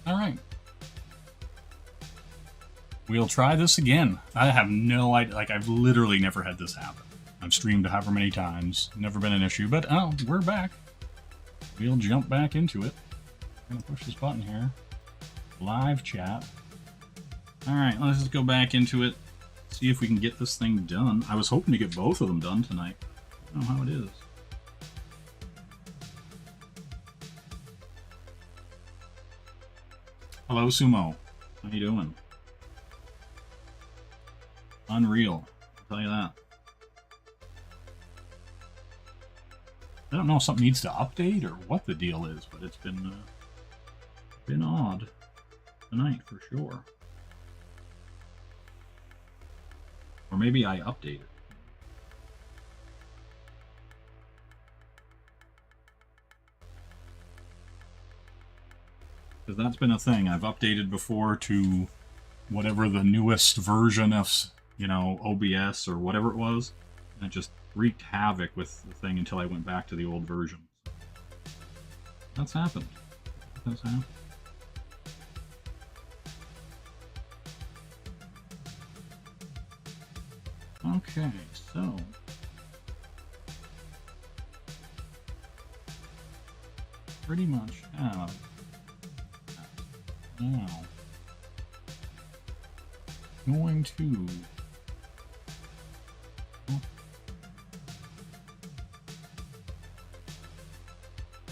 Alright. We'll try this again. I have no idea. Like, I've literally never had this happen. I've streamed however many times. Never been an issue. But, oh, we're back. We'll jump back into it. I'm going to push this button here. Live chat. Alright, let's just go back into it. See if we can get this thing done. I was hoping to get both of them done tonight. I don't know how it is. Hello, Sumo. How you doing? Unreal. I'll tell you that. I don't know if something needs to update or what the deal is, but it's been odd tonight for sure. Or maybe I updated. Because that's been a thing. I've updated before to whatever the newest version of, you know, OBS or whatever it was. And it just wreaked havoc with the thing until I went back to the old version. That's happened. That's happened. Okay, so pretty much have now going to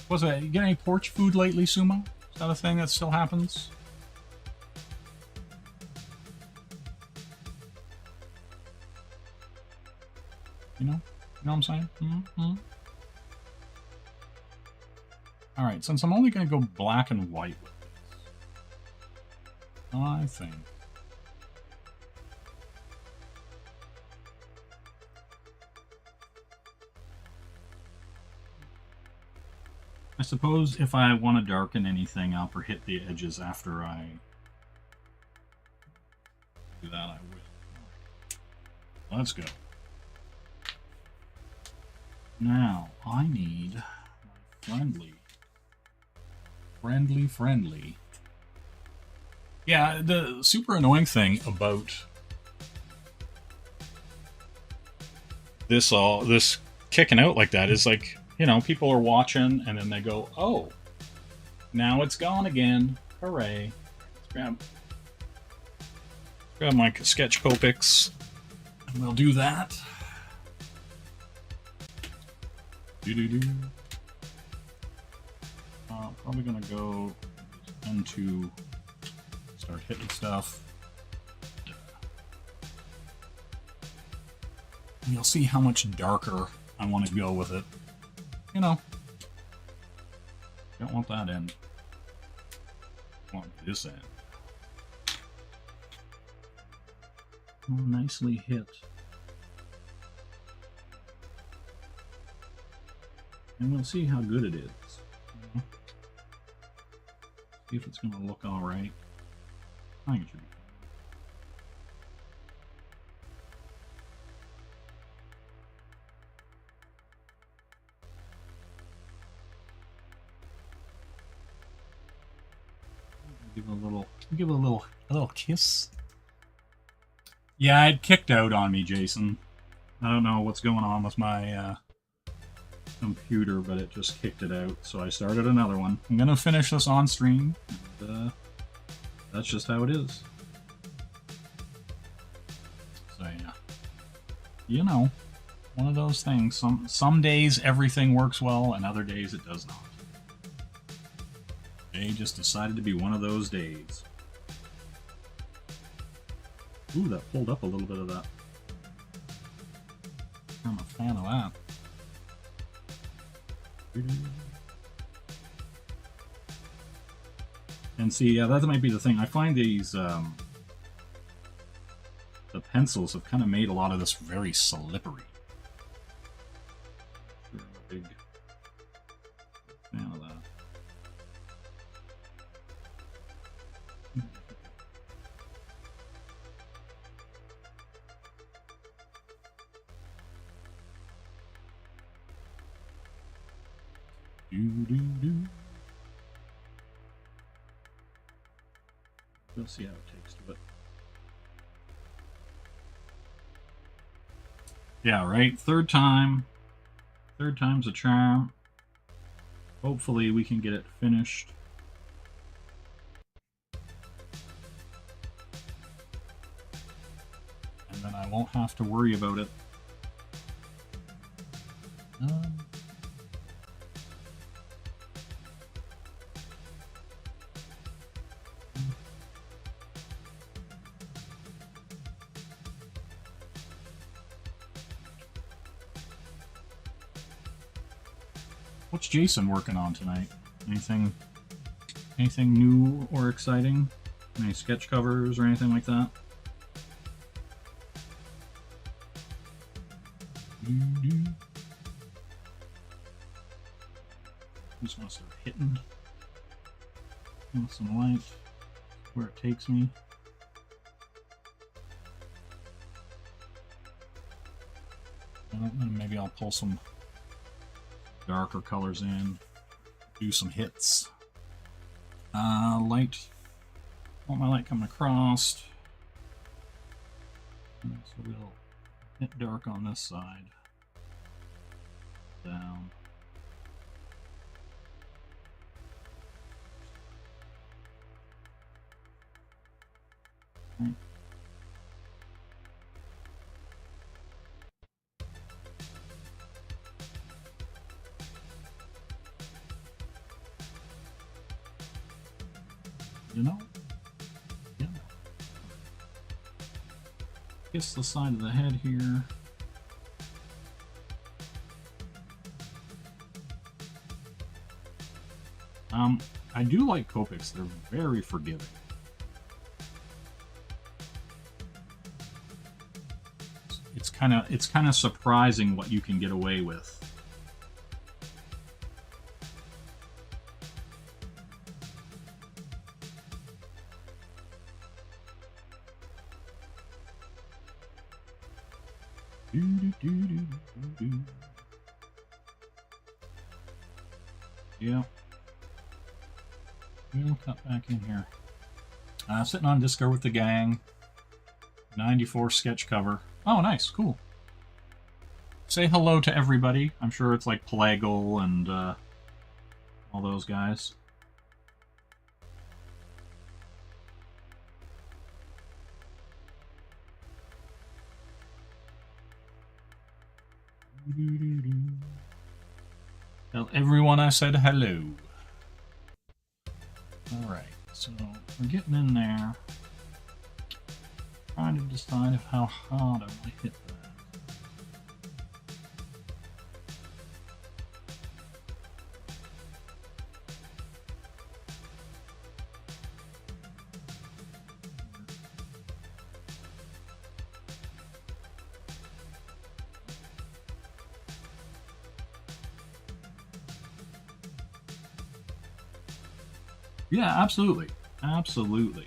was it, you get any porch food lately, Sumo? Is that a thing that still happens? You know what I'm saying? Mm-hmm. Alright, since I'm only going to go black and white with this, I think I suppose if I want to darken anything up or hit the edges after I do that, I will. Let's go. Now, I need friendly. Yeah, the super annoying thing about this kicking out like that is, like, you know, people are watching and then they go, oh, now it's gone again. Hooray. Let's grab my sketch Copics and we'll do that. Probably gonna go into start hitting stuff. And you'll see how much darker I want to go with it. You know, don't want that end. I want this end. Oh, nicely hit. And we'll see how good it is. See if it's going to look alright. I think it should be. Give it a little kiss. Yeah, it kicked out on me, Jason. I don't know what's going on with my computer, but it just kicked it out, so I started another one. I'm gonna finish this on stream, and that's just how it is. So yeah, you know, one of those things. Some days everything works well, and other days it does not. They just decided to be one of those days. Ooh, that pulled up a little bit of that. I'm a fan of that. And see, yeah, that might be the thing. I find these, the pencils have kind of made a lot of this very slippery. I'm a big fan of that. We'll see how it takes to it. Yeah, right? Third time's a charm. Hopefully we can get it finished. And then I won't have to worry about it. What's Jason working on tonight? Anything new or exciting? Any sketch covers or anything like that? Just want to start hitting with some light where it takes me. And maybe I'll pull some darker colors in, do some hits. Light, want my light coming across. So we'll hit dark on this side. Down. Okay. You know? Yeah. Kiss the side of the head here. I do like Copics. They're very forgiving. It's kind of surprising what you can get away with. Yeah. We'll cut back in here. Sitting on Disco with the gang. 94 sketch cover. Oh, nice. Cool. Say hello to everybody. I'm sure it's like Plagal and all those guys. Tell everyone I said hello. Alright, so we're getting in there. Trying to decide how hard I want to hit that. Yeah, absolutely, absolutely.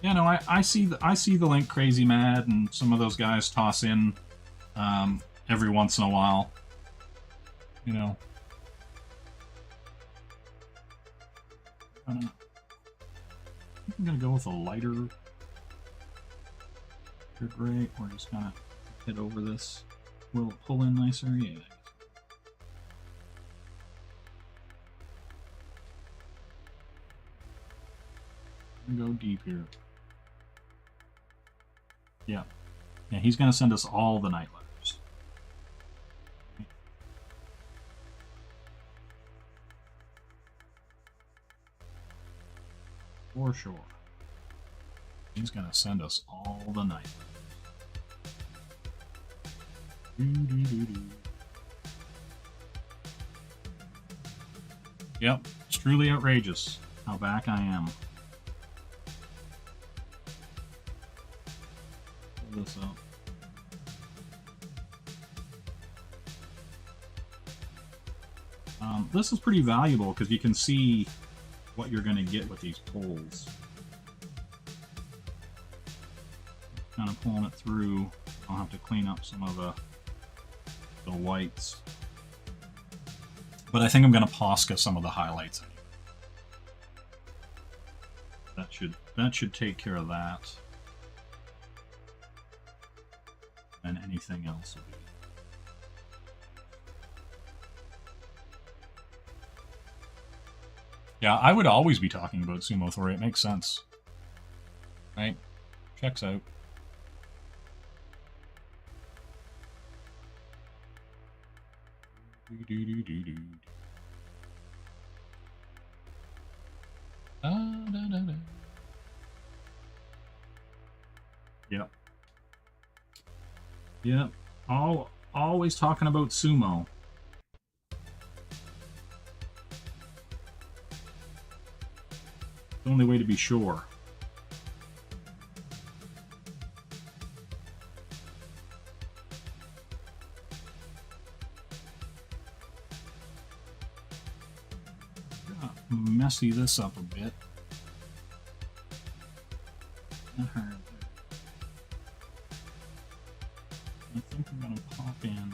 Yeah, no, I see the link Crazy Mad and some of those guys toss in every once in a while. You know, I'm gonna go with a lighter gray. We're just gonna hit over this. Will it pull in nicer? Yeah. Go deep here. Yeah. Yeah, he's going to send us all the night letters. For sure. He's going to send us all the night letters. Yep, it's truly outrageous how back I am. This up. This is pretty valuable because you can see what you're going to get with these pulls. Kind of pulling it through. I'll have to clean up some of the whites. But I think I'm going to Posca some of the highlights. That should take care of that. And anything else will be. Yeah, I would always be talking about Sumo Thori. It makes sense. Right? Checks out. Yep. Yep. Always talking about sumo. The only way to be sure. Messy this up a bit. I think I'm going to pop in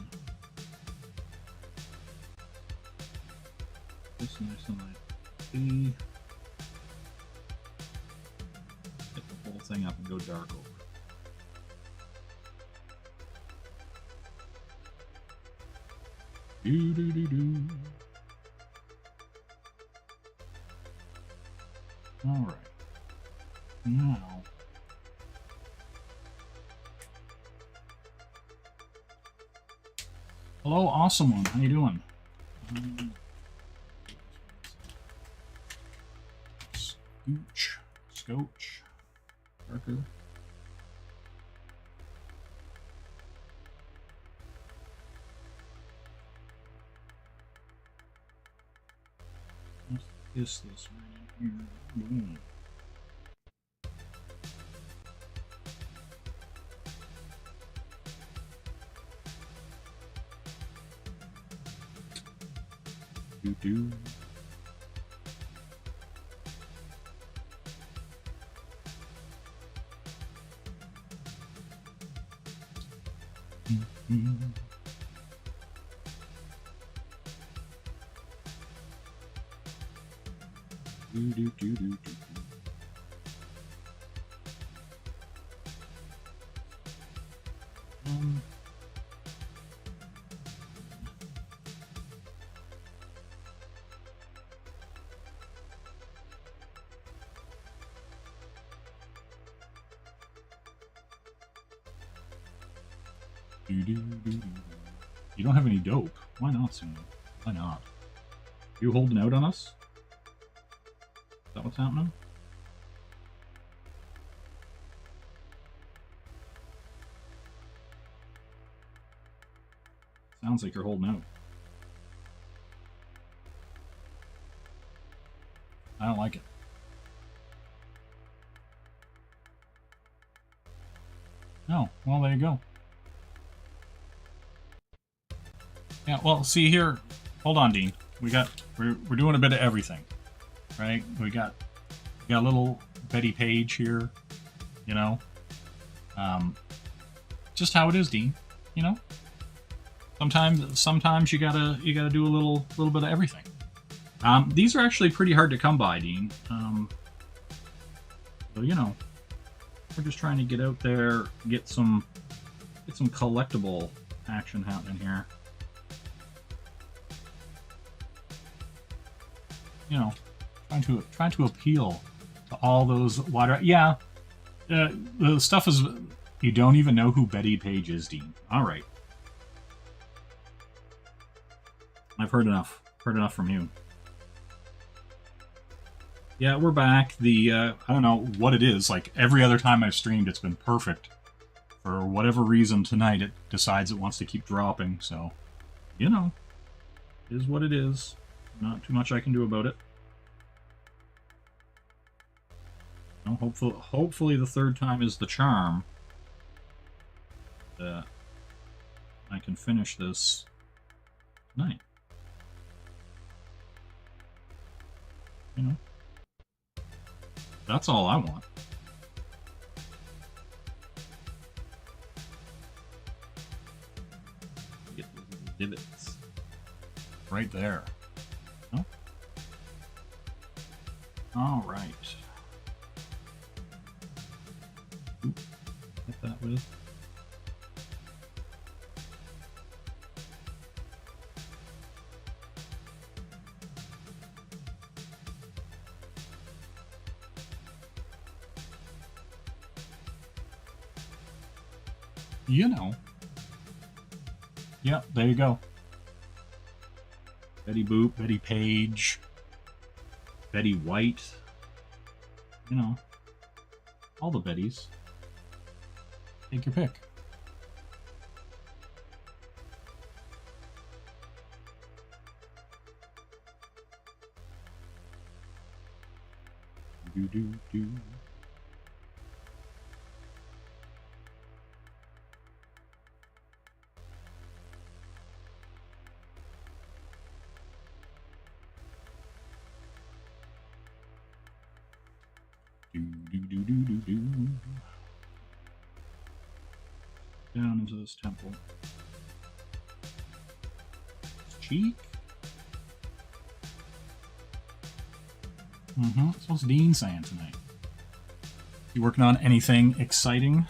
this nice and like B. Hit the whole thing up and go dark over. Do. All right. Now. Hello, awesome one. How you doing? Scotch. Parker. Let's get this right in here. Boom. Do. Do. You don't have any dope. Why not, Sumo? Why not? You holding out on us? Is that what's happening? Sounds like you're holding out. I don't like it. Oh, well, there you go. Yeah, well, see here. Hold on, Dean. We're doing a bit of everything, right? We got a little Betty Page here, you know. Just how it is, Dean. You know. Sometimes you gotta do a little bit of everything. These are actually pretty hard to come by, Dean. So you know, we're just trying to get out there, get some collectible action happening here. You know, trying to appeal to all those water. Yeah, the stuff is. You don't even know who Betty Page is, Dean. All right, I've heard enough. Heard enough from you. Yeah, we're back. I don't know what it is. Like every other time I've streamed, it's been perfect. For whatever reason, tonight it decides it wants to keep dropping. So, you know, it is what it is. Not too much I can do about it. No, hopefully the third time is the charm. I can finish this tonight. You know, that's all I want. Get the divots right there. All right. with. You know. Yep, there you go. Betty Boop, Betty Page, Betty White. You know, all the Bettys. Take your pick. Do do do. Down into this temple. Cheek? That's what's Dean saying tonight. You working on anything exciting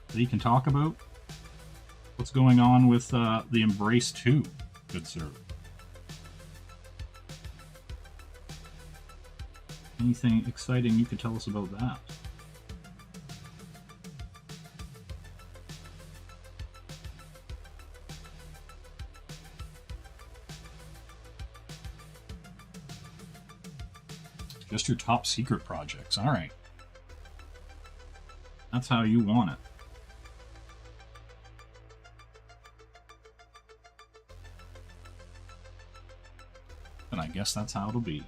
that he can talk about? What's going on with the Embrace 2, good sir? Anything exciting you could tell us about that? Just your top secret projects. All right. That's how you want it. And I guess that's how it'll be.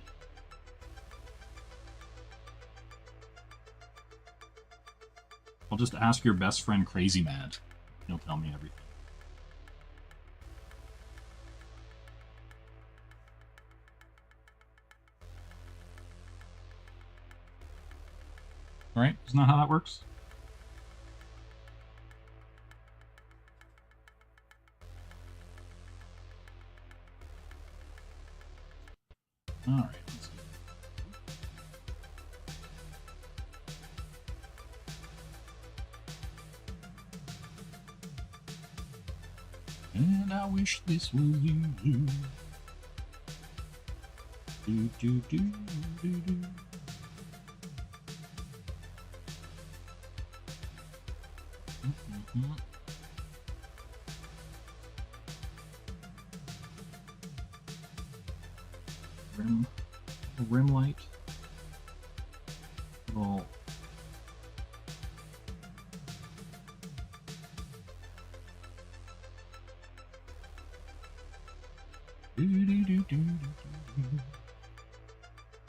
I'll just ask your best friend Crazy Mad. He'll tell me everything. All right? Isn't that how that works? All right. Let's see. And I wish this was you. Do do do do do. Rim light. Little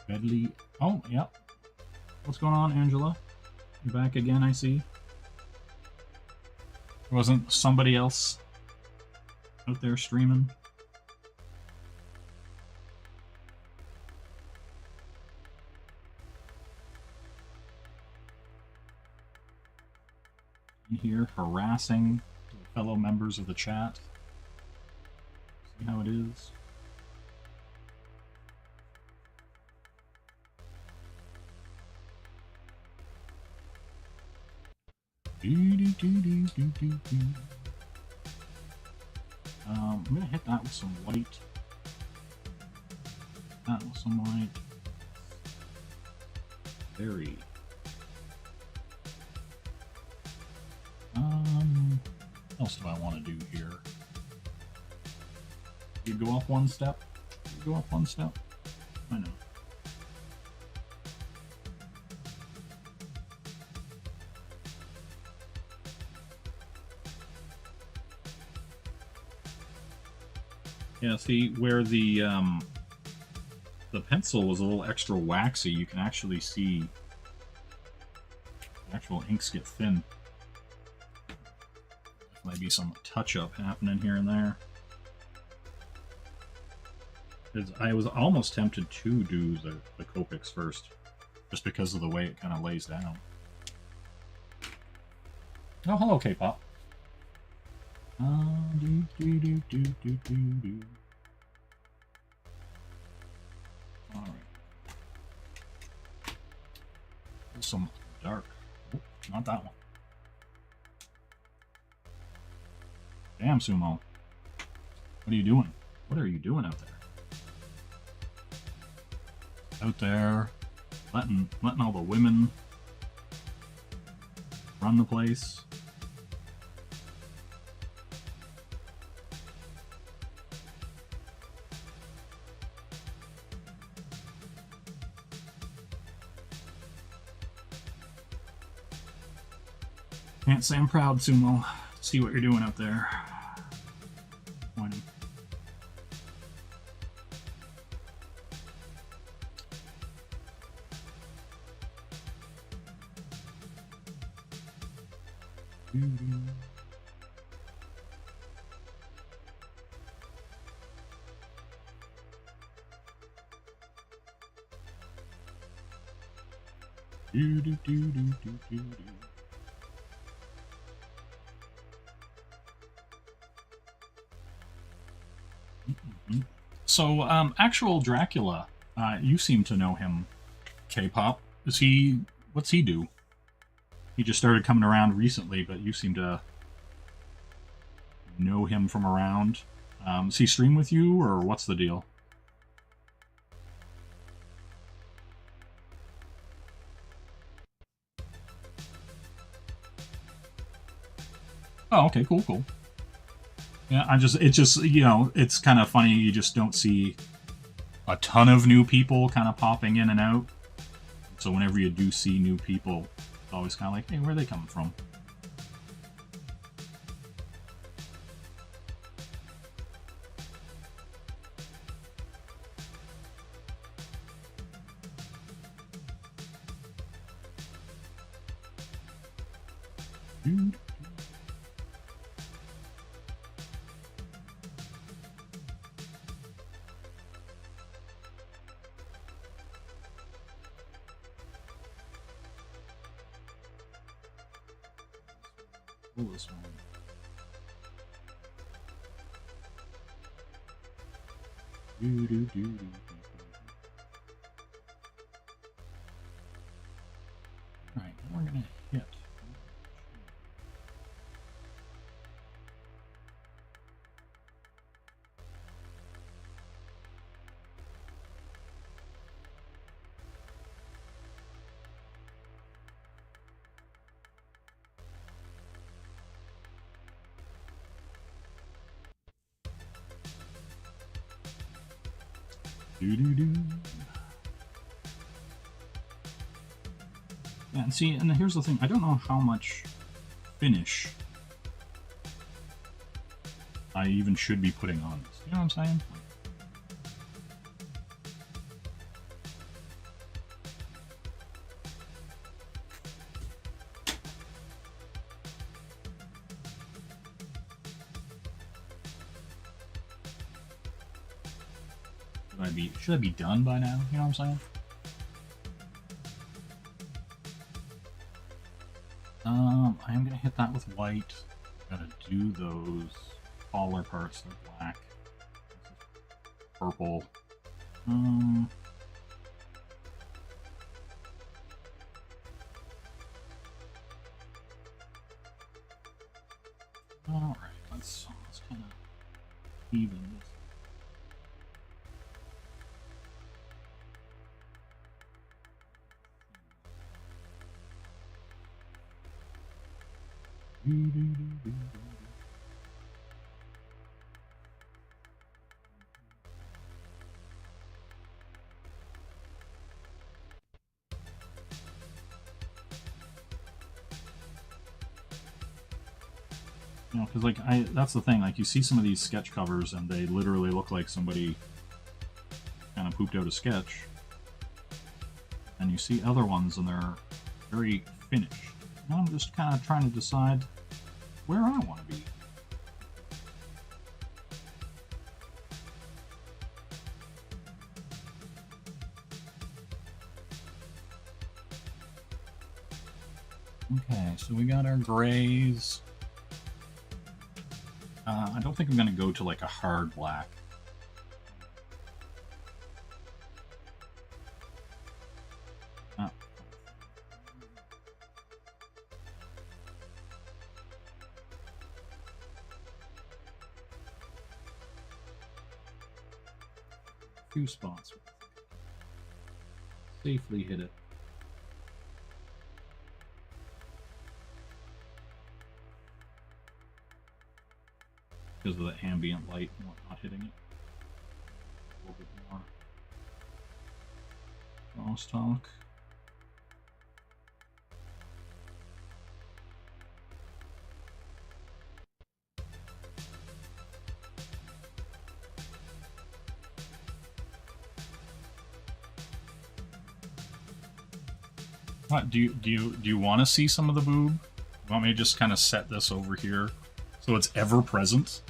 Bedley. Oh, yep. What's going on, Angela? You're back again, I see. Wasn't somebody else out there streaming? In here harassing fellow members of the chat. See how it is? I'm gonna hit that with some white. That with some white. Very. What else do I want to do here? You go up one step. You go up one step. I know. Yeah, see where the pencil was a little extra waxy, you can actually see the actual inks get thin. Might be some touch-up happening here and there. I was almost tempted to do the Copics first, just because of the way it kind of lays down. Oh, hello, K-pop. Alright. Some dark. Oh, not that one. Damn, Sumo. What are you doing? What are you doing out there? Out there, letting all the women run the place. Can't say I'm proud, Sumo. See what you're doing out there. Pointing. So, actual Dracula, you seem to know him, K-pop. What's he do? He just started coming around recently, but you seem to know him from around. Does he stream with you, or what's the deal? Oh, okay, cool. Yeah, it's just, it's kind of funny, you just don't see a ton of new people kind of popping in and out. So whenever you do see new people, it's always kind of like, hey, where are they coming from? Dude. Pull this one. Alright, we're gonna hit. Yeah, and see, and here's the thing, I don't know how much finish I even should be putting on this. You know what I'm saying? Should I be done by now? You know what I'm saying? I am gonna hit that with white. Gotta do those collar parts, they're black. Purple. Alright, let's kind of even this. You know, because that's the thing, like you see some of these sketch covers and they literally look like somebody kind of pooped out a sketch, and you see other ones and they're very finished. And I'm just kind of trying to decide where I want to be. Okay, so we got our grays. I don't think I'm going to go to like a hard black. 2 spots. Safely hit it. Because of the ambient light and whatnot hitting it. A little bit more crosstalk. What, do you want to see some of the boob? You want me to just kind of set this over here so it's ever present?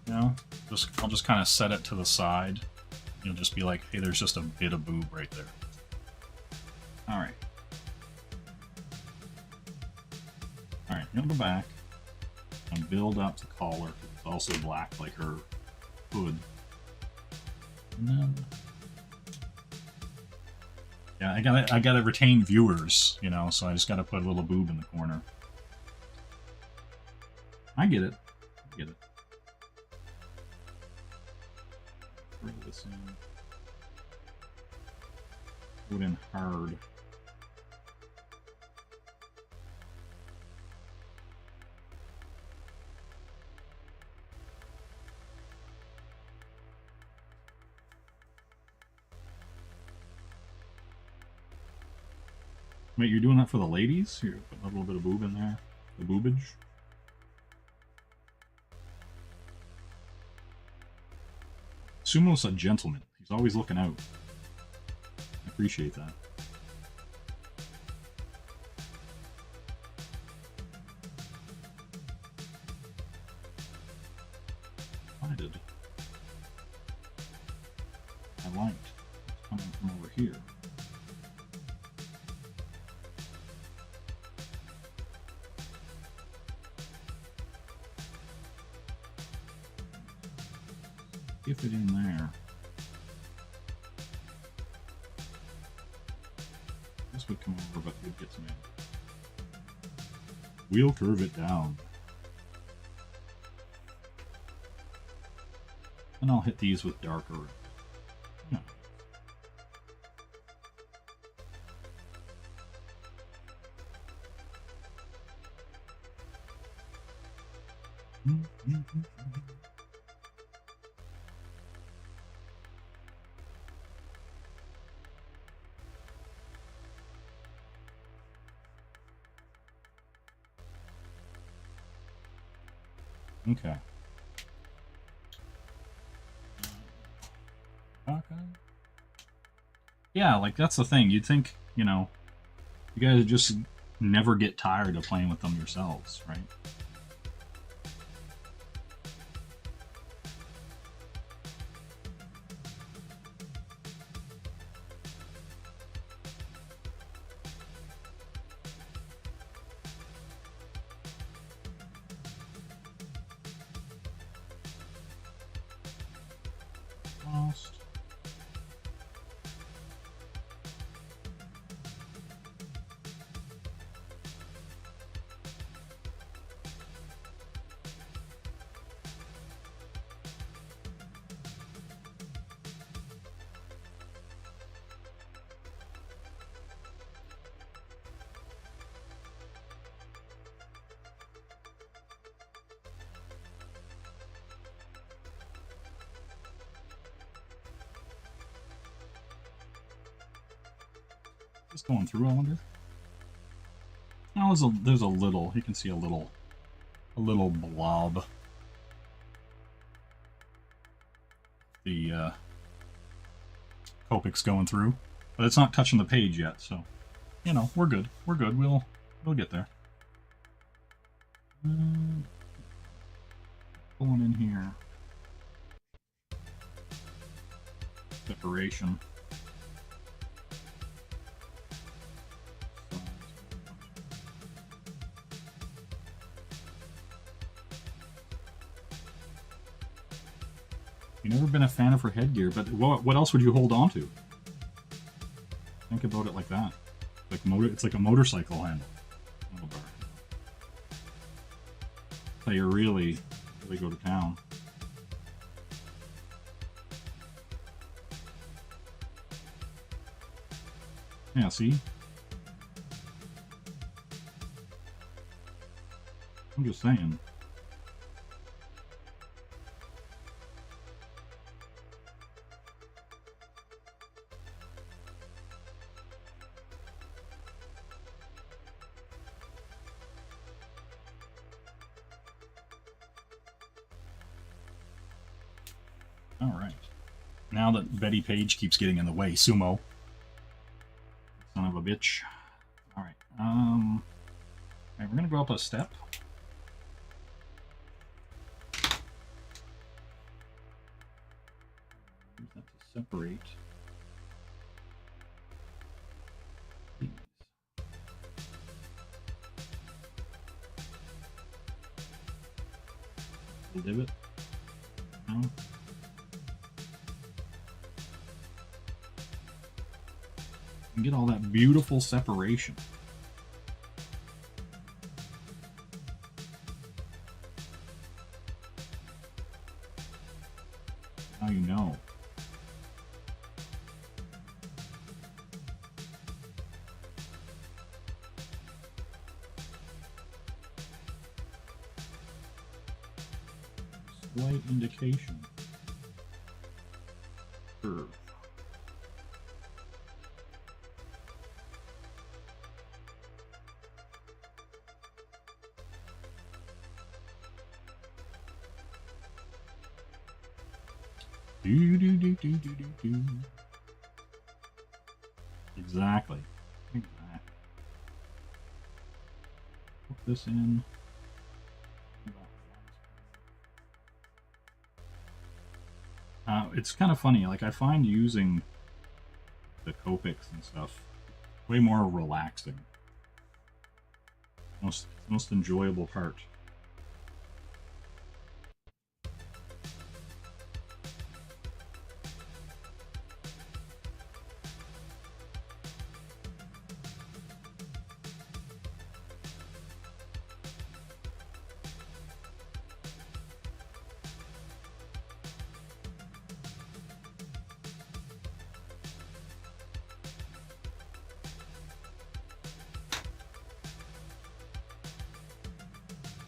You know, I'll just kind of set it to the side. You'll just be like, hey, there's just a bit of boob right there. All right. All right, I'm gonna go back and build up the collar. It's also black like her hood. And then, yeah, I gotta retain viewers, you know, so I just gotta put a little boob in the corner. I get it. I get it. Throw this in. Put in hard. Wait, you're doing that for the ladies? You're putting a little bit of boob in there? The boobage? Sumo's a gentleman. He's always looking out. I appreciate that. I did. I liked what's coming from over here. If it in there. This would come over, but it gets me. We'll curve it down. And I'll hit these with darker. Yeah. Okay. Okay. Yeah, like that's the thing. You'd think, you know, you guys just never get tired of playing with them yourselves, right? Just going through, I wonder. Oh, there's a little. You can see a little blob. The Copics going through, but it's not touching the page yet. So, you know, we're good. We're good. We'll get there. Going in here. Separation. You've never been a fan of her headgear, but what else would you hold on to? Think about it like that. It's like a motorcycle handlebar. So you really go to town. Yeah, see? I'm just saying. All right. Now that Betty Page keeps getting in the way, Sumo. Son of a bitch. All right. Okay, we're gonna go up a step. Use that to separate these. Little divot. No. And get all that beautiful separation. Now you know. Slight indication. Curve. Do. Exactly. Put this in. It's kind of funny. Like, I find using the Copics and stuff way more relaxing. Most enjoyable part.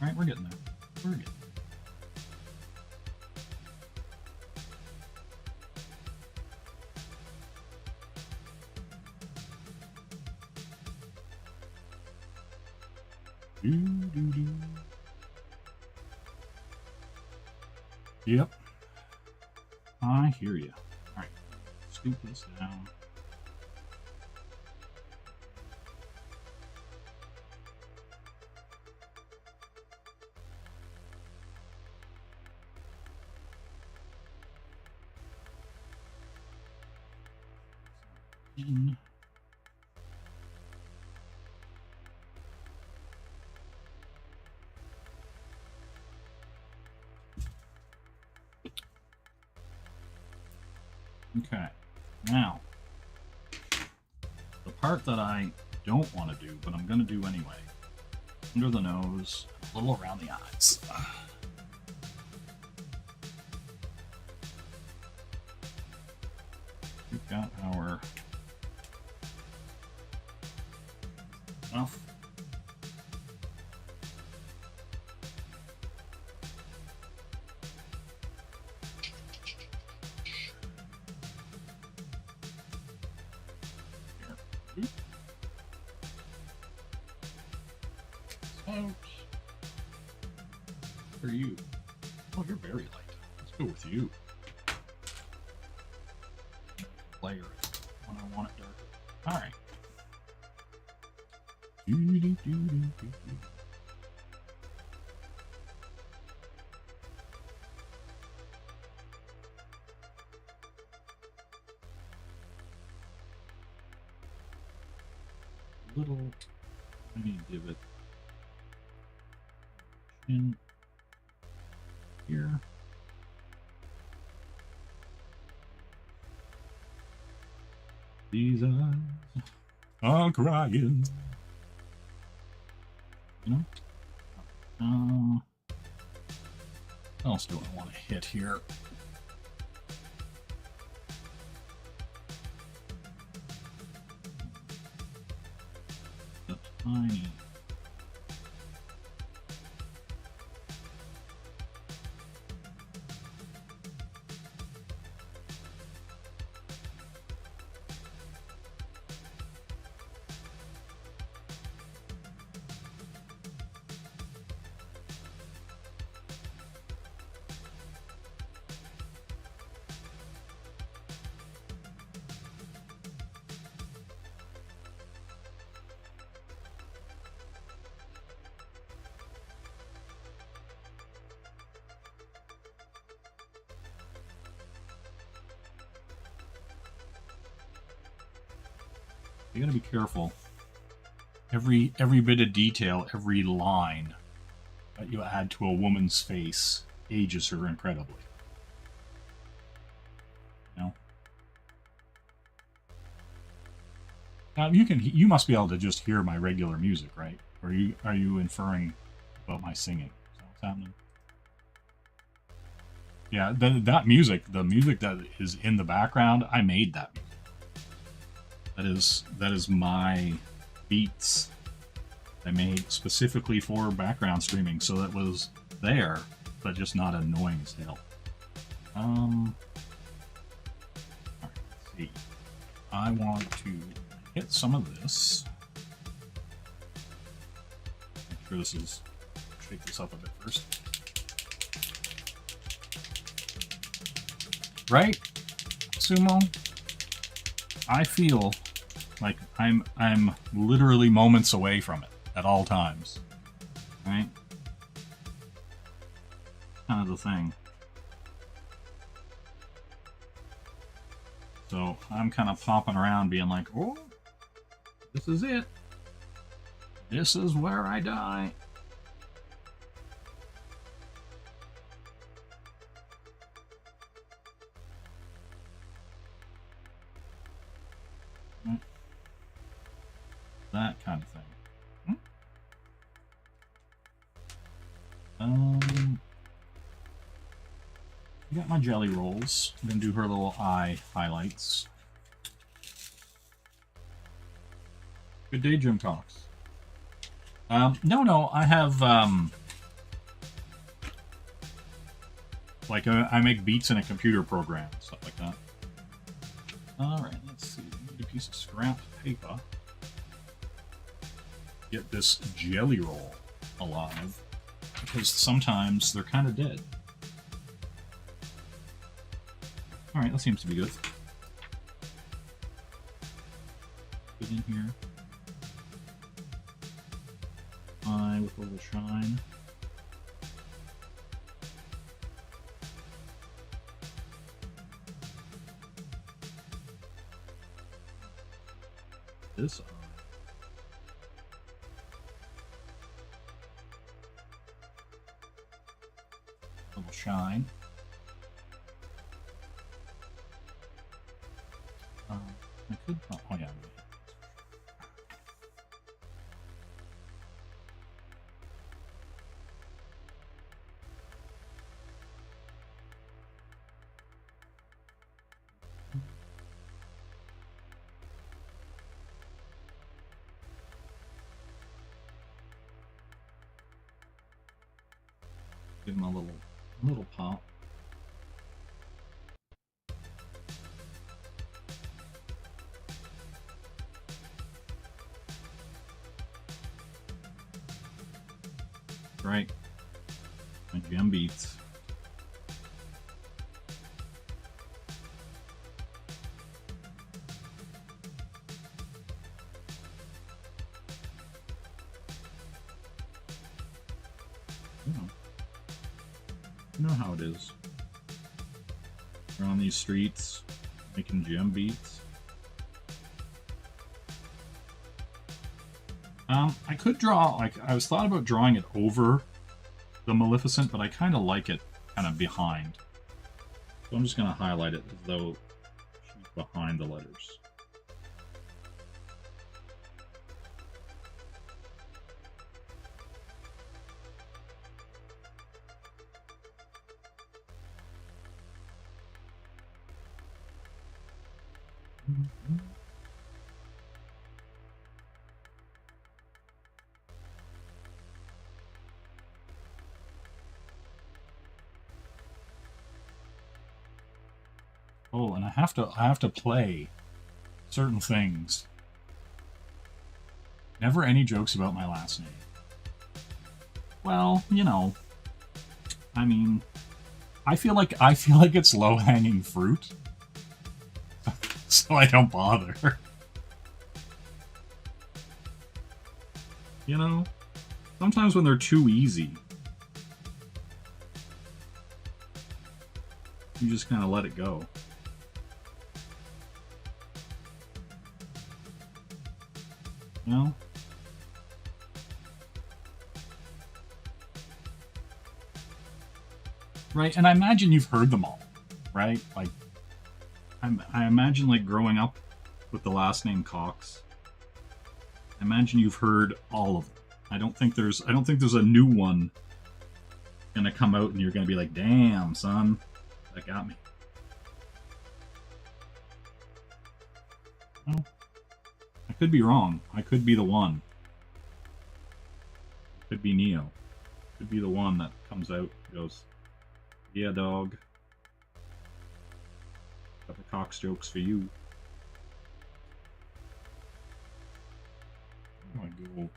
All right, we're getting there. We're getting there. Yep. I hear you. All right. Scoop this down. In. Okay, now, the part that I don't want to do, but I'm going to do anyway, under the nose, a little around the eyes. We've got our enough. Out. For you. Oh, you're very light. Let's go with you. Layer it when I want it darker. All right. Little tiny divot in here. These eyes are crying. You know? What else do I want to hit here? tiny. You gotta be careful. Every bit of detail, every line that you add to a woman's face ages her incredibly. You know? Now you must be able to just hear my regular music, right? Or are you inferring about my singing? Is that what's happening? Yeah, that music, the music that is in the background, I made that music. That is my beats I made specifically for background streaming, so that was there, but just not annoying as hell. Alright, let's see. I want to hit some of this. Make sure this is, shake this up a bit first. Right, Sumo? I feel like I'm literally moments away from it at all times. Right? Kind of the thing. So I'm kind of popping around being like, oh, this is it. This is where I die. That kind of thing. I got my jelly rolls. I'm gonna do her little eye highlights. Good day, Jim Cox. No, I have like I make beats in a computer program, stuff like that. All right, let's see. We need a piece of scrap paper. Get this jelly roll alive, because sometimes they're kind of dead. Alright, that seems to be good. Put in here. Eye with a little shine. This eye. Little shine. I could. Oh yeah. Give him a little pop. Right. My gem beats. You know how it is. We're on these streets making gem beats. I could draw, like, I was thought about drawing it over the Maleficent, but I kind of like it kind of behind. So I'm just going to highlight it as though she's behind the letters. Oh, and I have to play certain things. Never any jokes about my last name. Well, you know, I mean, I feel like it's low-hanging fruit, so I don't bother. You know, sometimes when they're too easy, you just kind of let it go. You know? Right, and I imagine you've heard them all, right? Like, I imagine, like, growing up with the last name Cox, I imagine you've heard all of them. I don't think there's a new one gonna come out and you're gonna be like, damn, son, that got me. Well, I could be wrong. I could be the one. Could be Neo. Could be the one that comes out and goes, yeah, dog. Got the Cox jokes for you. How do I go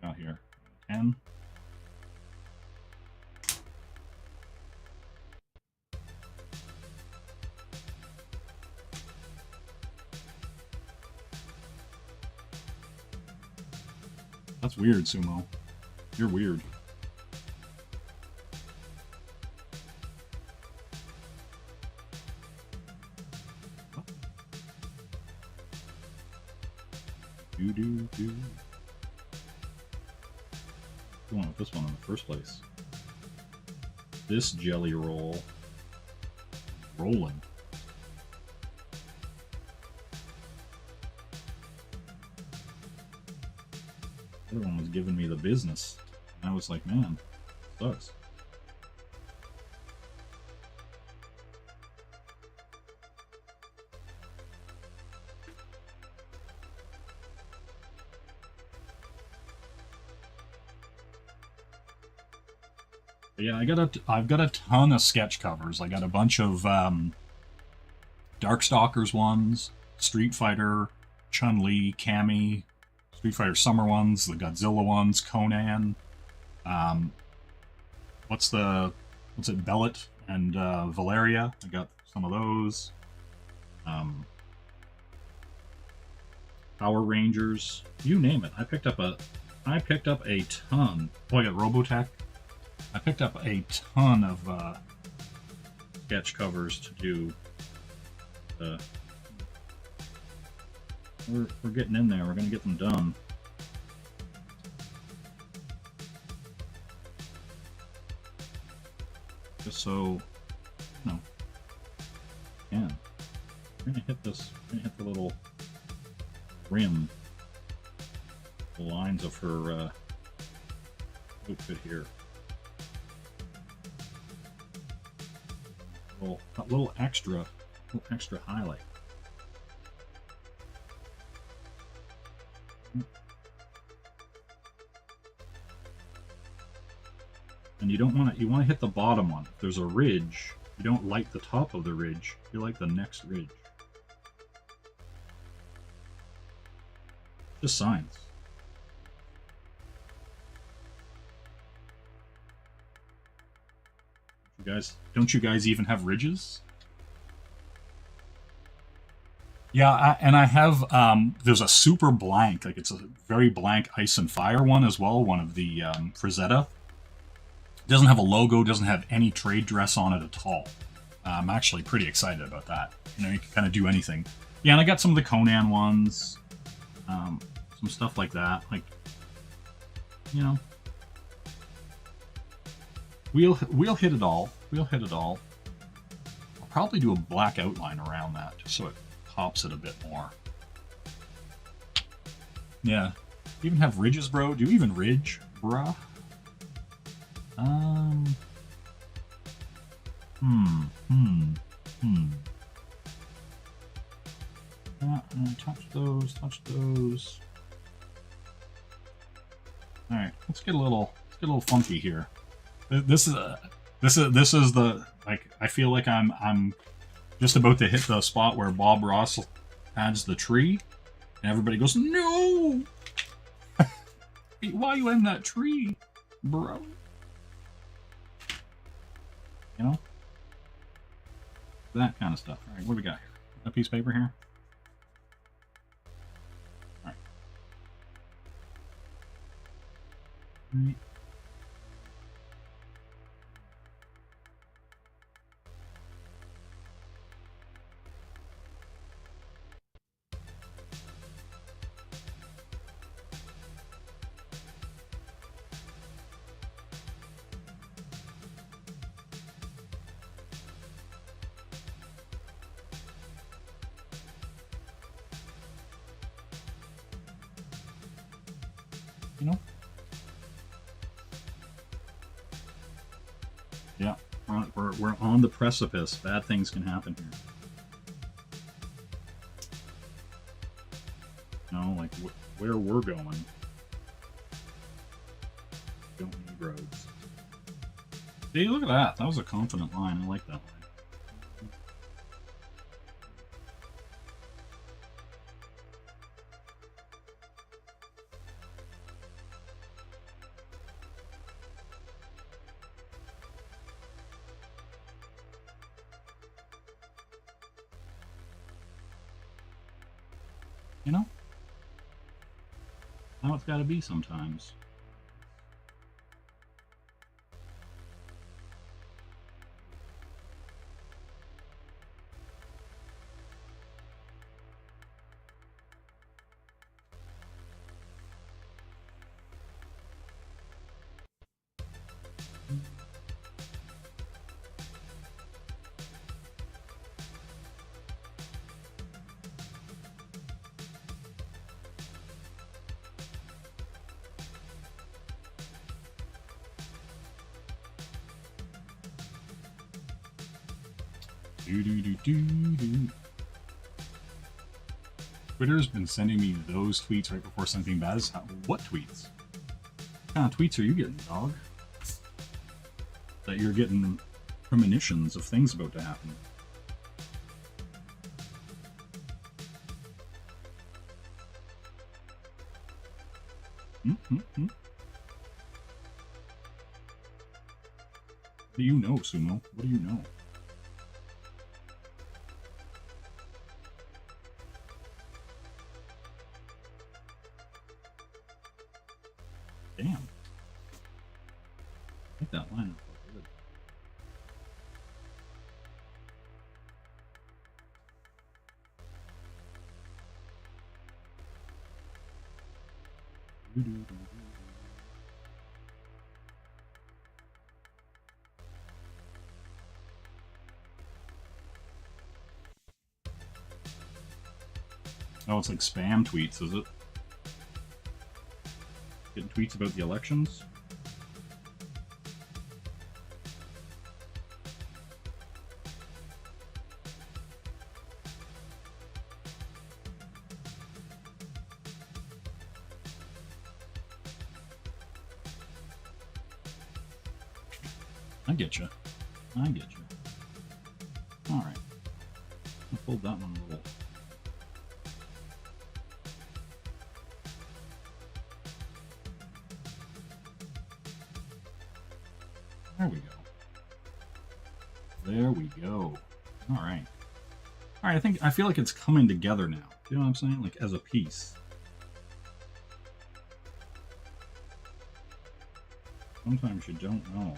out here? 10. That's weird, Sumo. You're weird. Do. Going with this one in the first place. This jelly roll. Rolling. The other one was giving me the business. And I was like, man, sucks. But yeah, I've got a ton of sketch covers. I got a bunch of Darkstalkers ones, Street Fighter, Chun-Li, Cammy, Street Fighter Summer ones, the Godzilla ones, Conan. What's it, Bellet and Valeria. I got some of those. Power Rangers, you name it. I picked up a ton. Oh, I got Robotech. I picked up a ton of sketch covers to do. We're getting in there. We're gonna get them done. Just so, you know, yeah. We're gonna hit this. We're gonna hit the little rim, the lines of her outfit here. A little extra highlight. And you don't want to. You want to hit the bottom one. If there's a ridge, you don't light the top of the ridge. You light the next ridge. Just science. You guys, don't you guys even have ridges? Yeah, and I have, there's a super blank, like it's a very blank Ice and Fire one as well, one of the Frazetta. Doesn't have a logo, doesn't have any trade dress on it at all. I'm actually pretty excited about that. You know, you can kind of do anything. Yeah, and I got some of the Conan ones, some stuff like that. Like, you know, we'll hit it all. We'll hit it all. I'll probably do a black outline around that just so it pops it a bit more. Yeah. You even have ridges, bro? Do you even ridge, bruh? Touch those. Alright, let's get a little funky here. This is the, like, I feel like I'm Just about to hit the spot where Bob Ross adds the tree, and everybody goes, "No! Why you in that tree, bro?" You know? That kind of stuff. Alright, what do we got here? A piece of paper here? Alright. Alright. You know? Yeah, we're on the precipice. Bad things can happen here. You know, like where we're going. Don't need roads. See, look at that. That was a confident line. I like that line. You know? How it's gotta be sometimes. Twitter's been sending me those tweets right before something bad is happening. What tweets? What kind of tweets are you getting, dog? That you're getting premonitions of things about to happen. What do you know, Sumo? What do you know? Damn. I like that line. Good. Oh, it's like spam tweets, is it? Getting tweets about the elections? I get you. I get you. Alright. I pulled that one a little. There we go. There we go. Alright. Alright, I feel like it's coming together now. Do you know what I'm saying? Like, as a piece. Sometimes you don't know.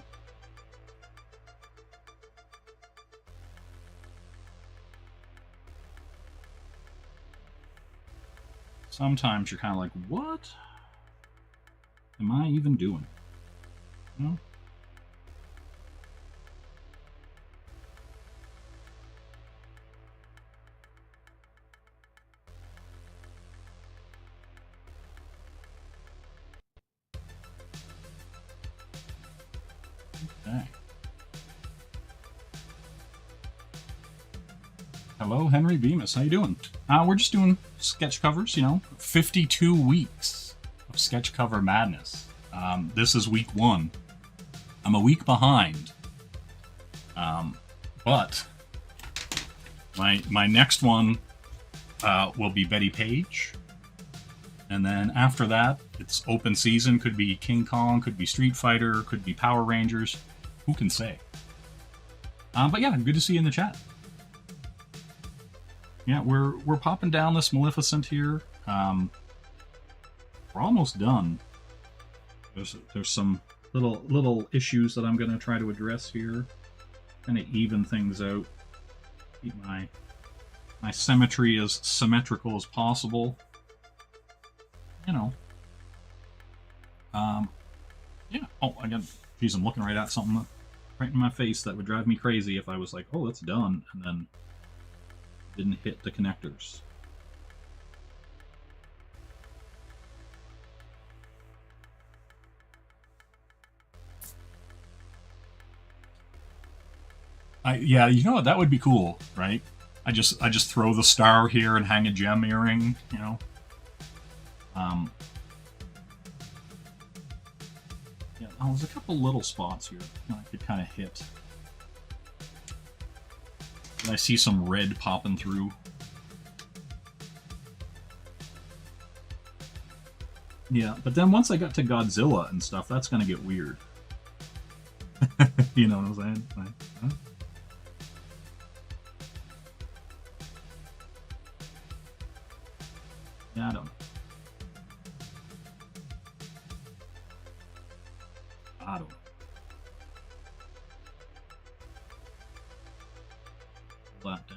Sometimes you're kind of like, what am I even doing? You know? Okay. Hello, Henry Bemis. How you doing? We're just doing sketch covers, you know. 52 weeks of sketch cover madness. This is week 1. I'm a week behind. But My next one will be Betty Page. And then after that, it's open season. Could be King Kong, could be Street Fighter, could be Power Rangers. Who can say? But yeah, good to see you in the chat. Yeah, we're popping down this Maleficent here. We're almost done. There's some little issues that I'm going to try to address here. Kind of even things out. Keep my symmetry as symmetrical as possible. You know. Yeah. Oh, again, geez, I'm looking right at something right in my face that would drive me crazy if I was like, oh, it's done, and then didn't hit the connectors. Yeah, you know what? That would be cool, right? I just throw the star here and hang a gem earring, you know. Yeah, oh, there's a couple little spots here that I could kind of hit. And I see some red popping through. Yeah, but then once I got to Godzilla and stuff, that's gonna get weird. You know what I'm saying? Like, huh? Yeah, I don't know. I don't know. Pull that down.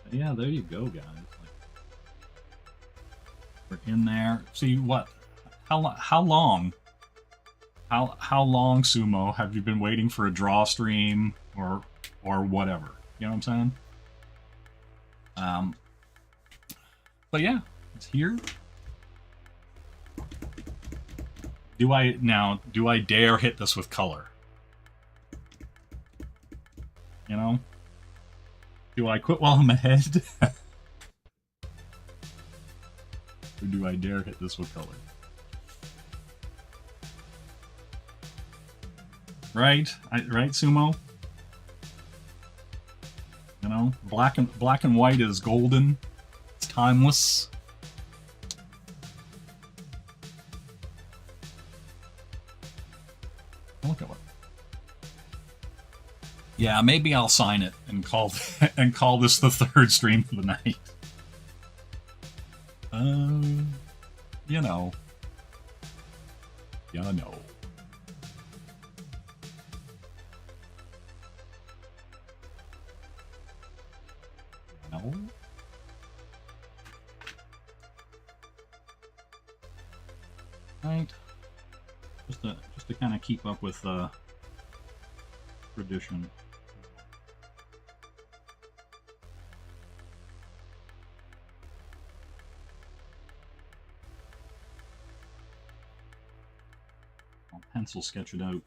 But yeah, there you go, guys. Like, we're in there. See what? How long? How long, Sumo, have you been waiting for a draw stream or whatever? You know what I'm saying? But yeah, it's here. Do I dare hit this with color? You know? Do I quit while I'm ahead? Or do I dare hit this with color? Right? Right, Sumo? You know, black and white is golden. It's timeless. Look at what. Yeah, maybe I'll sign it and call this the third stream of the night. You know. Yeah, no. No. Right. Just to kind of keep up with tradition. I'll pencil sketch it out.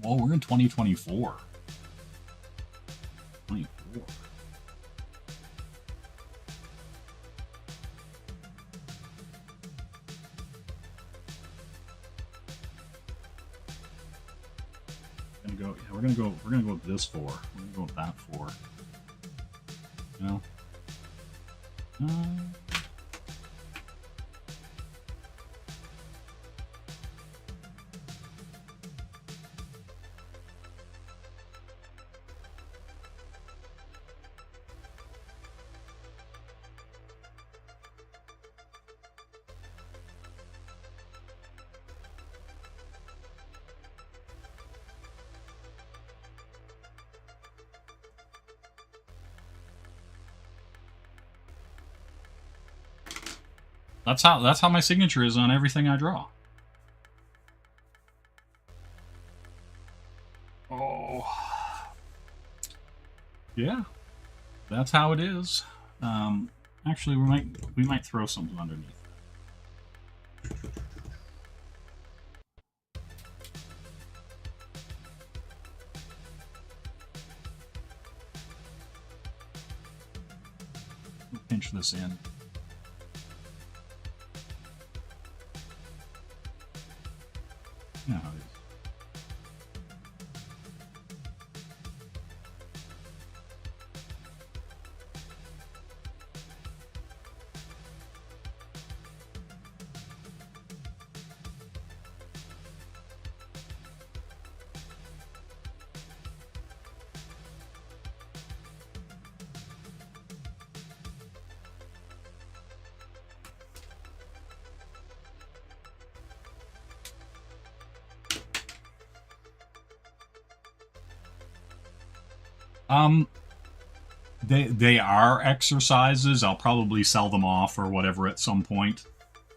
Well, we're in 2024. 24. We're gonna go with this 4. We're gonna go with that 4. You know? That's how my signature is on everything I draw. Oh. Yeah. That's how it is. Actually, we might throw something underneath. Pinch this in. No. They are exercises. I'll probably sell them off or whatever at some point.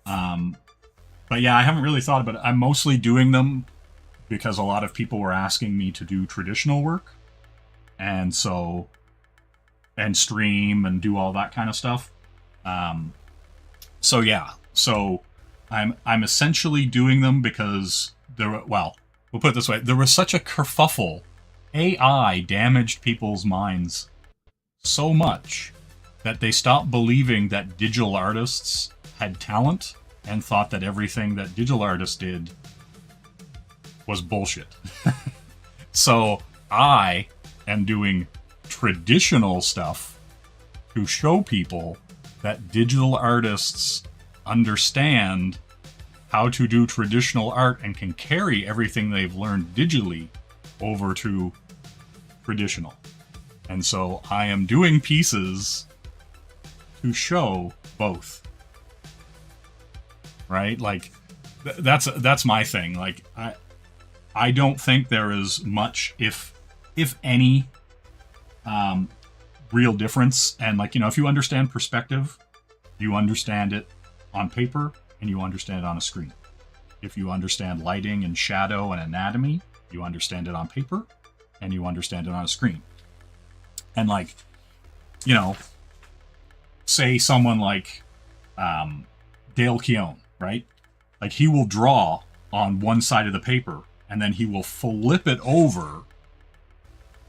But yeah, I haven't really thought about it. I'm mostly doing them because a lot of people were asking me to do traditional work, and stream and do all that kind of stuff. So yeah, so I'm essentially doing them because we'll put it this way: there was such a kerfuffle. AI damaged people's minds so much that they stopped believing that digital artists had talent and thought that everything that digital artists did was bullshit. So I am doing traditional stuff to show people that digital artists understand how to do traditional art and can carry everything they've learned digitally over to traditional. And so I am doing pieces to both. Right? Like that's my thing. Like I don't think there is much, if any, real difference. And like, if you understand perspective, you understand it on paper and you understand it on a screen. If you understand lighting and shadow and anatomy, you understand it on paper and you understand it on a screen. And like, say someone like Dale Keown, right? Like he will draw on one side of the paper and then he will flip it over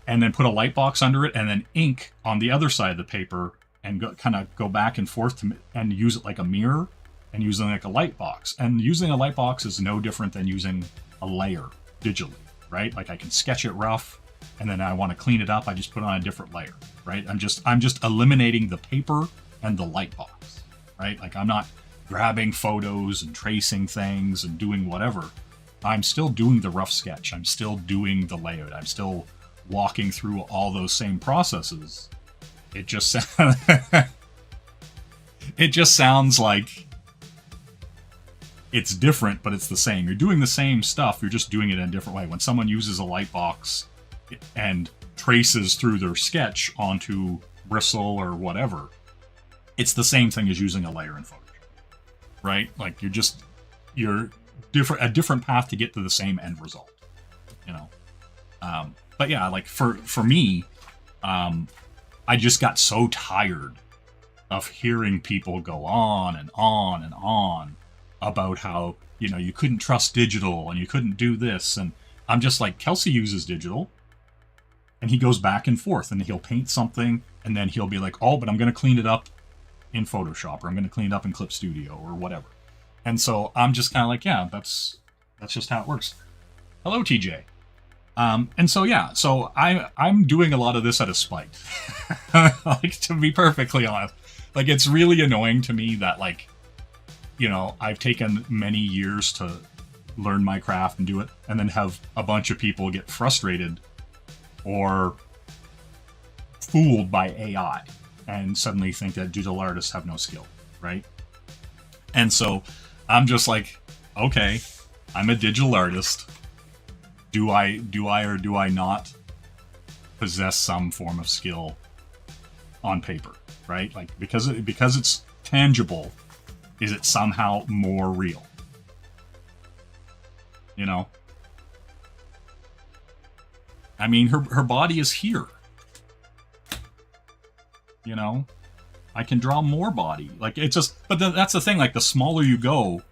and then put a light box under it and then ink on the other side of the paper and kind of go back and forth and use it like a mirror and using like a light box. And using a light box is no different than using a layer digitally, right? Like I can sketch it rough and then I want to clean it up, I just put on a different layer, right? I'm just eliminating the paper and the light box, right? Like I'm not grabbing photos and tracing things and doing whatever. I'm still doing the rough sketch. I'm still doing the layout. I'm still walking through all those same processes. It just it just sounds like it's different, but it's the same. You're doing the same stuff. You're just doing it in a different way. When someone uses a light box and traces through their sketch onto Bristle or whatever, it's the same thing as using a layer in Photoshop, right? Like you're a different path to get to the same end result, But yeah, like for me, I just got so tired of hearing people go on and on and on about how, you couldn't trust digital and you couldn't do this. And I'm just like, Kelsey uses digital and he goes back and forth and he'll paint something and then he'll be like, oh, but I'm going to clean it up in Photoshop or I'm going to clean it up in Clip Studio or whatever. And so I'm just kind of like, yeah, that's just how it works. Hello, TJ. And so, yeah, so I'm doing a lot of this out of spite. Like, to be perfectly honest, like, it's really annoying to me that, like, I've taken many years to learn my craft and do it, and then have a bunch of people get frustrated or fooled by AI and suddenly think that digital artists have no skill, right? And so I'm just like, okay, I'm a digital artist. Do I or do I not possess some form of skill on paper, right? Like, because it's tangible, is it somehow more real? I mean, her body is here. I can draw more body. Like, it's just, but that's the thing, like, the smaller you go,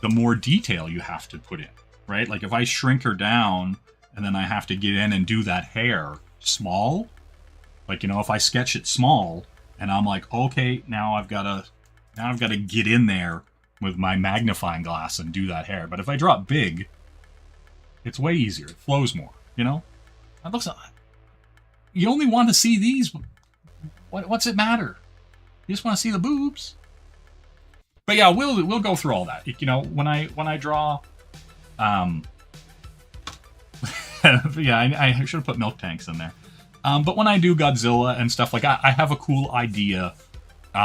the more detail you have to put in, right? Like if I shrink her down and then I have to get in and do that hair small, like, you know, if I sketch it small and I'm like, okay, now I've got to get in there with my magnifying glass and do that hair. But if I draw it big, it's way easier. It flows more, you know? It looks, you only want to see these. What's it matter? You just want to see the boobs. But yeah, we'll go through all that. You know, when I draw, yeah, I should have put milk tanks in there. But when I do Godzilla and stuff, like I have a cool idea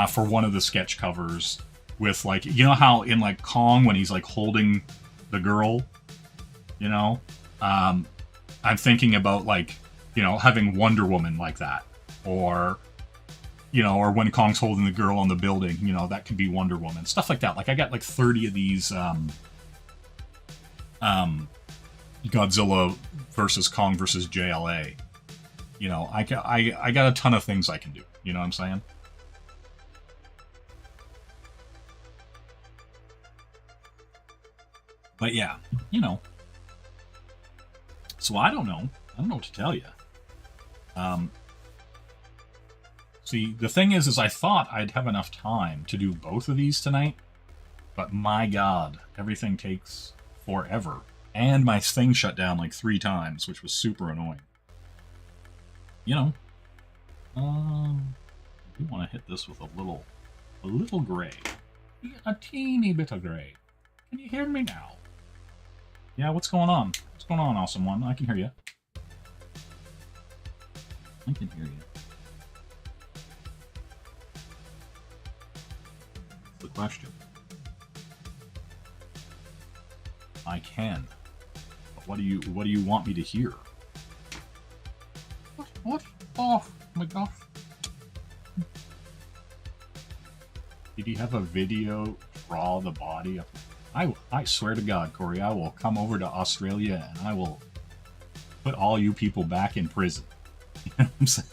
for one of the sketch covers with, like, you know how in like Kong when he's like holding the girl, you know, I'm thinking about, like, you know, having Wonder Woman like that, or, you know, or when Kong's holding the girl on the building, you know, that could be Wonder Woman, stuff like that. Like I got like 30 of these Godzilla versus Kong versus JLA. You know, I got a ton of things I can do. You know what I'm saying? But yeah, you know. So I don't know. I don't know what to tell you. See, the thing is I thought I'd have enough time to do both of these tonight, but my God, everything takes forever. And my thing shut down like 3 times, which was super annoying. You know, I do want to hit this with a little gray. A teeny bit of gray. Can you hear me now? Yeah, what's going on? What's going on, Awesome One? I can hear you. I can hear you. That's the question. I can. But what do you want me to hear? What? Oh my gosh. Did he have a video draw the body of... I swear to God, Corey, I will come over to Australia and I will put all you people back in prison. You know what I'm saying?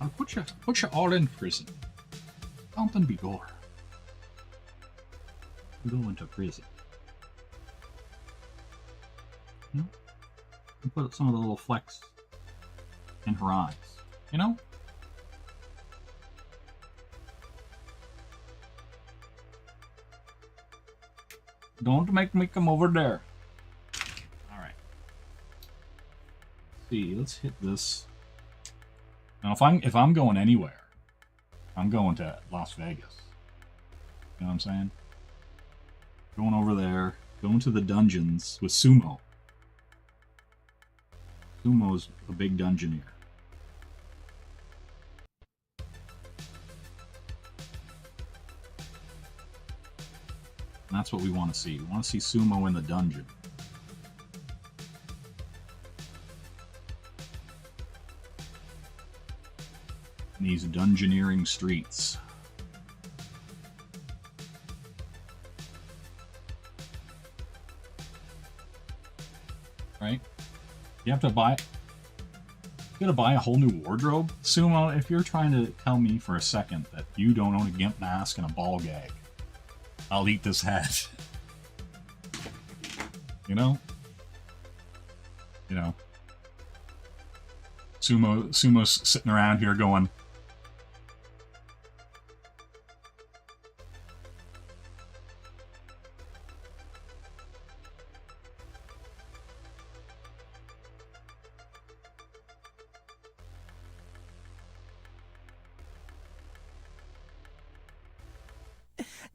I'll put you all in prison. Dump and be gore. Go into prison. You know? And put some of the little flecks in her eyes. You know? Don't make me come over there. Alright. See, let's hit this. Now if I'm going anywhere, I'm going to Las Vegas. You know what I'm saying? Going over there, going to the dungeons with Sumo. Sumo's a big dungeoneer. And that's what we want to see. We want to see Sumo in the dungeon. In these dungeoneering streets. Right? You have to buy... You gotta buy a whole new wardrobe? Sumo, if you're trying to tell me for a second that you don't own a gimp mask and a ball gag, I'll eat this hat. You know? You know? Sumo's sitting around here going...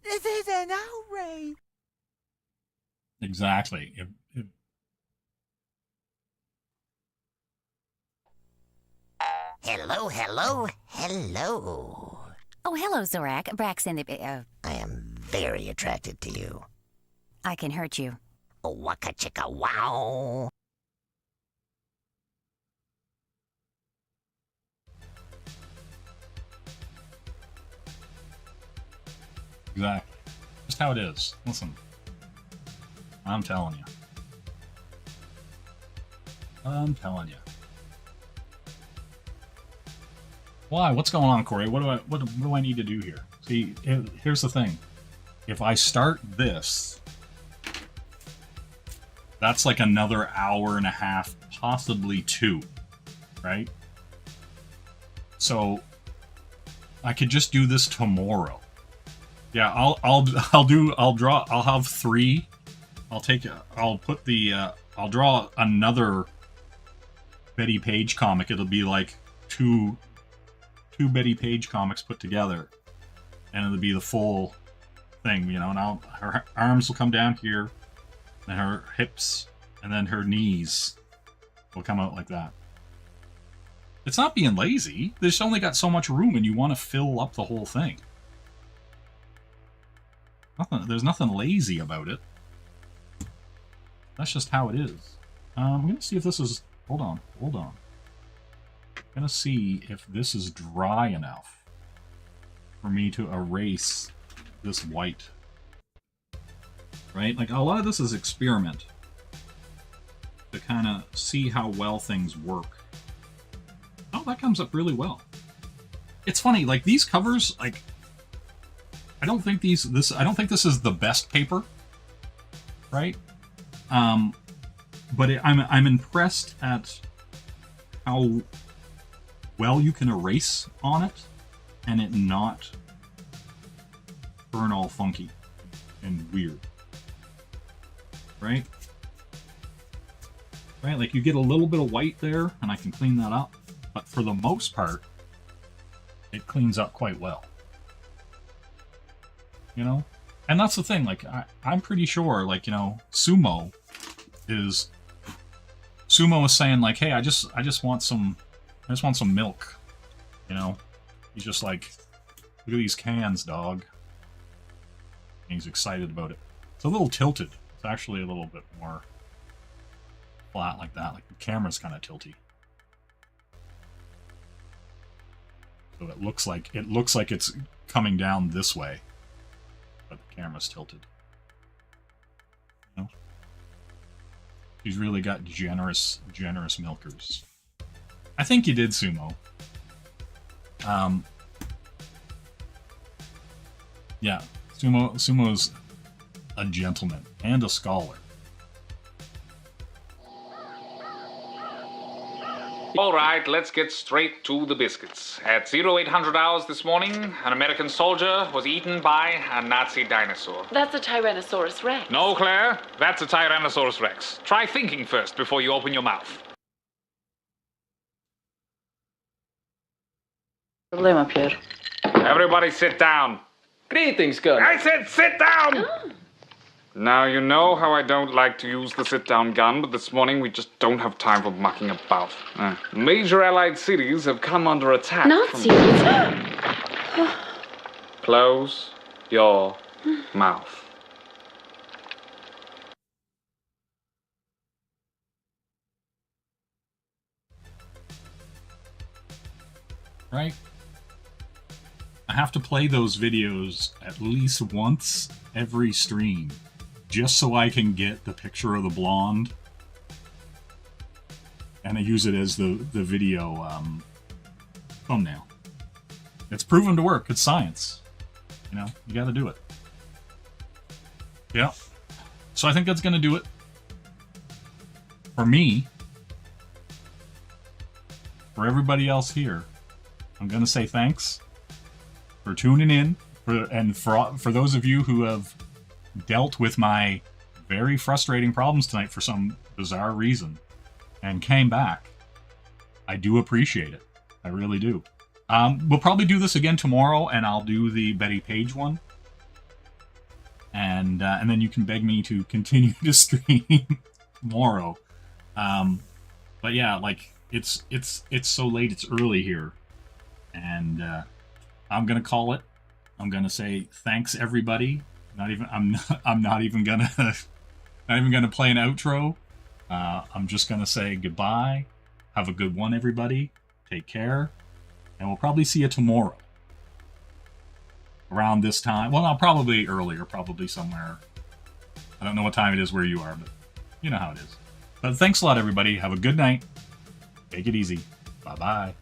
This is an outrage. Exactly. Hello, hello, hello. Oh, hello, Zorak. Braxton, I am very attracted to you. I can hurt you. Oh, waka chicka wow. Exactly. Just how it is. Listen. I'm telling you. I'm telling you. Why? What's going on, Corey? What do I need to do here? See, here's the thing. if I start this, that's like another hour and a half, possibly 2, right? So I could just do this tomorrow. Yeah, I'll have 3. I'll draw another Betty Page comic. It'll be like two Betty Page comics put together, and it'll be the full thing, you know. And her arms will come down here, and her hips, and then her knees will come out like that. It's not being lazy. There's only got so much room, and you want to fill up the whole thing. There's nothing lazy about it. That's just how it is. I'm gonna see if this is. Hold on. I'm gonna see if this is dry enough for me to erase this white. Right? Like, a lot of this is experiment to kind of see how well things work. Oh, that comes up really well. It's funny, like, these covers, like, I don't think this is the best paper, right? But I'm impressed at how well you can erase on it and it not turn all funky and weird, right? Right, like you get a little bit of white there, and I can clean that up. But for the most part, it cleans up quite well. You know? And that's the thing, like, I'm pretty sure, like, you know, Sumo is saying, like, hey, I just want some milk. You know? He's just like, look at these cans, dog. And he's excited about it. It's a little tilted. It's actually a little bit more flat like that. Like, the camera's kind of tilty. So it looks like it's coming down this way, but the camera's tilted. You know? He's really got generous milkers. I think you did, Sumo. Yeah, Sumo's a gentleman and a scholar. All right, let's get straight to the biscuits. At 0800 hours this morning, an American soldier was eaten by a Nazi dinosaur. That's a Tyrannosaurus Rex. No, Claire, that's a Tyrannosaurus Rex. Try thinking first before you open your mouth. Problema, Pierre. Everybody sit down. Greetings, Colonel. I said sit down! Now, you know how I don't like to use the sit-down gun, but this morning we just don't have time for mucking about. Major Allied cities have come under attack. Nazis? Close your mouth. Right? I have to play those videos at least once every stream, just so I can get the picture of the blonde, and I use it as the video thumbnail. It's proven to work. It's science. You know, you gotta do it. Yeah. So I think that's gonna do it for me. For everybody else here, I'm gonna say thanks for tuning in, for those of you who have dealt with my very frustrating problems tonight for some bizarre reason and came back. I do appreciate it. I really do. We'll probably do this again tomorrow, and I'll do the Betty Page one. And then you can beg me to continue to stream tomorrow. But yeah, like, it's so late, it's early here. And I'm gonna call it. I'm gonna say thanks, everybody. I'm not even gonna play an outro. I'm just gonna say goodbye. Have a good one, everybody. Take care, and we'll probably see you tomorrow around this time. Well, not probably earlier, probably somewhere. I don't know what time it is where you are, but you know how it is. But thanks a lot, everybody. Have a good night. Take it easy. Bye bye.